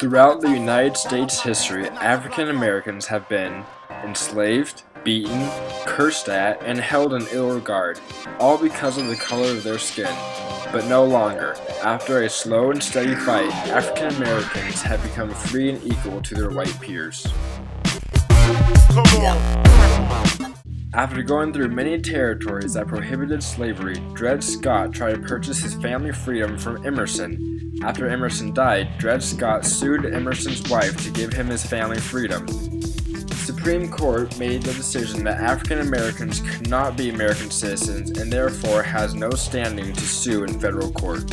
Throughout the United States history, African Americans have been enslaved, beaten, cursed at, and held in ill regard, all because of the color of their skin. But no longer. After a slow and steady fight, African Americans have become free and equal to their white peers. After going through many territories that prohibited slavery, Dred Scott tried to purchase his family freedom from Emerson. After Emerson died, Dred Scott sued Emerson's wife to give him his family freedom. The Supreme Court made the decision that African Americans could not be American citizens and therefore has no standing to sue in federal court.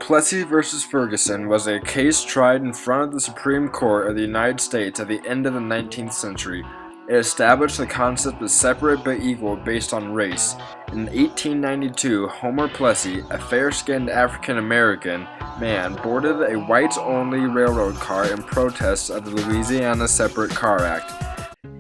Plessy v. Ferguson was a case tried in front of the Supreme Court of the United States at the end of the 19th century. It established the concept of separate but equal based on race. In 1892, Homer Plessy, a fair-skinned African-American man, boarded a whites-only railroad car in protest of the Louisiana Separate Car Act.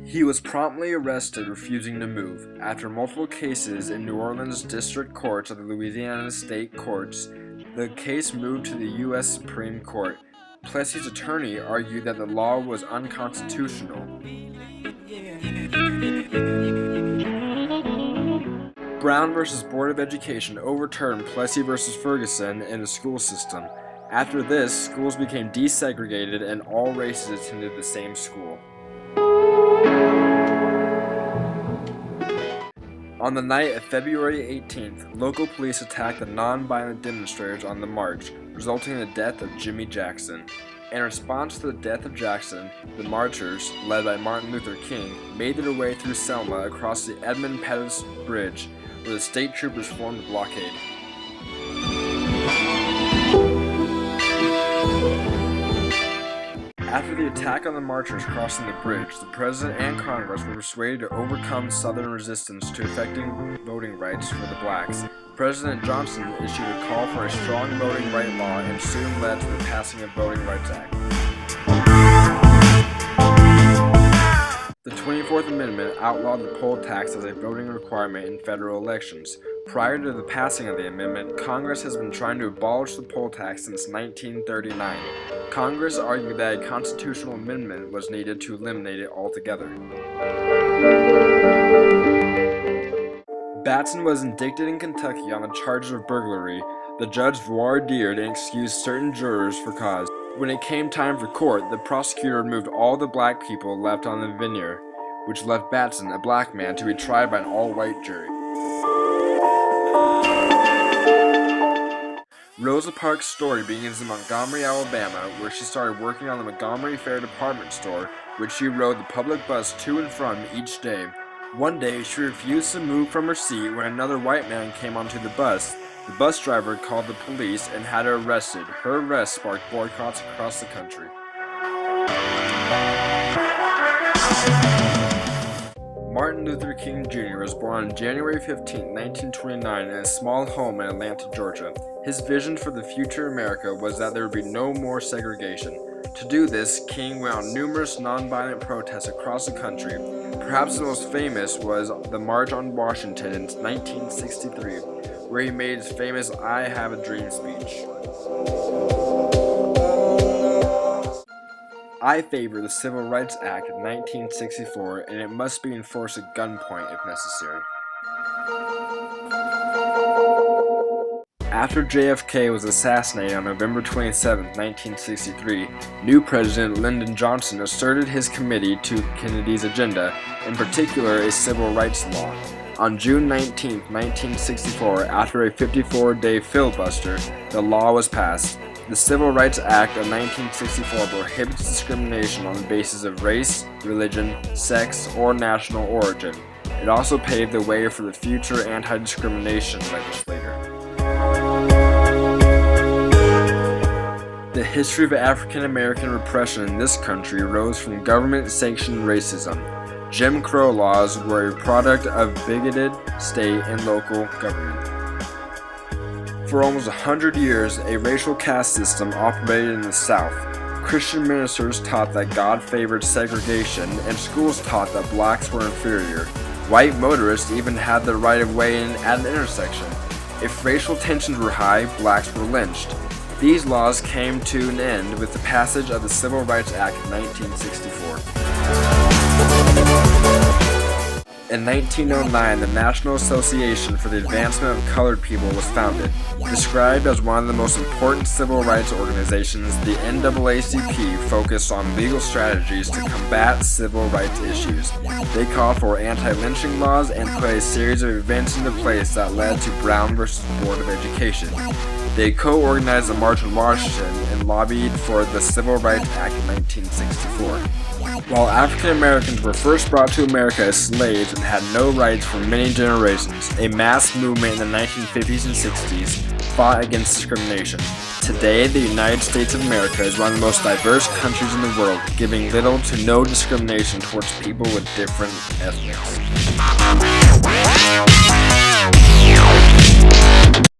He was promptly arrested, refusing to move. After multiple cases in New Orleans district courts of the Louisiana state courts, the case moved to the U.S. Supreme Court. Plessy's attorney argued that the law was unconstitutional. Brown v. Board of Education overturned Plessy v. Ferguson in the school system. After this, schools became desegregated and all races attended the same school. On the night of February 18th, local police attacked the non-violent demonstrators on the march, resulting in the death of Jimmy Jackson. In response to the death of Jackson, the marchers, led by Martin Luther King, made their way through Selma across the Edmund Pettus Bridge, where the state troopers formed a blockade. After the attack on the marchers crossing the bridge, the President and Congress were persuaded to overcome Southern resistance to effecting voting rights for the blacks. President Johnson issued a call for a strong voting right law and soon led to the passing of Voting Rights Act. The 24th Amendment outlawed the poll tax as a voting requirement in federal elections. Prior to the passing of the amendment, Congress has been trying to abolish the poll tax since 1939. Congress argued that a constitutional amendment was needed to eliminate it altogether. Batson was indicted in Kentucky on the charge of burglary. The judge voir dired and excused certain jurors for cause. When it came time for court, the prosecutor removed all the black people left on the veneer, which left Batson, a black man, to be tried by an all-white jury. Rosa Parks' story begins in Montgomery, Alabama, where she started working on the Montgomery Fair department store, which she rode the public bus to and from each day. One day, she refused to move from her seat when another white man came onto the bus. The bus driver called the police and had her arrested. Her arrest sparked boycotts across the country. Martin Luther King Jr. was born on January 15, 1929 in a small home in Atlanta, Georgia. His vision for the future America was that there would be no more segregation. To do this, King went on numerous nonviolent protests across the country. Perhaps the most famous was the March on Washington in 1963, where he made his famous "I Have a Dream" speech. I favor the Civil Rights Act of 1964, and it must be enforced at gunpoint if necessary. After JFK was assassinated on November 27, 1963, new President Lyndon Johnson asserted his committee to Kennedy's agenda, in particular a civil rights law. On June 19, 1964, after a 54-day filibuster, the law was passed. The Civil Rights Act of 1964 prohibits discrimination on the basis of race, religion, sex, or national origin. It also paved the way for the future anti-discrimination legislature. The history of African American repression in this country arose from government-sanctioned racism. Jim Crow laws were a product of bigoted state and local government. For almost 100 years, a racial caste system operated in the South. Christian ministers taught that God favored segregation, and schools taught that blacks were inferior. White motorists even had the right of way in at an intersection. If racial tensions were high, blacks were lynched. These laws came to an end with the passage of the Civil Rights Act of 1964. In 1909, the National Association for the Advancement of Colored People was founded. Described as one of the most important civil rights organizations, the NAACP focused on legal strategies to combat civil rights issues. They called for anti-lynching laws and put a series of events into place that led to Brown versus Board of Education. They co-organized a march in Washington and lobbied for the Civil Rights Act of 1964. While African Americans were first brought to America as slaves and had no rights for many generations, a mass movement in the 1950s and 60s fought against discrimination. Today, the United States of America is one of the most diverse countries in the world, giving little to no discrimination towards people with different ethnics.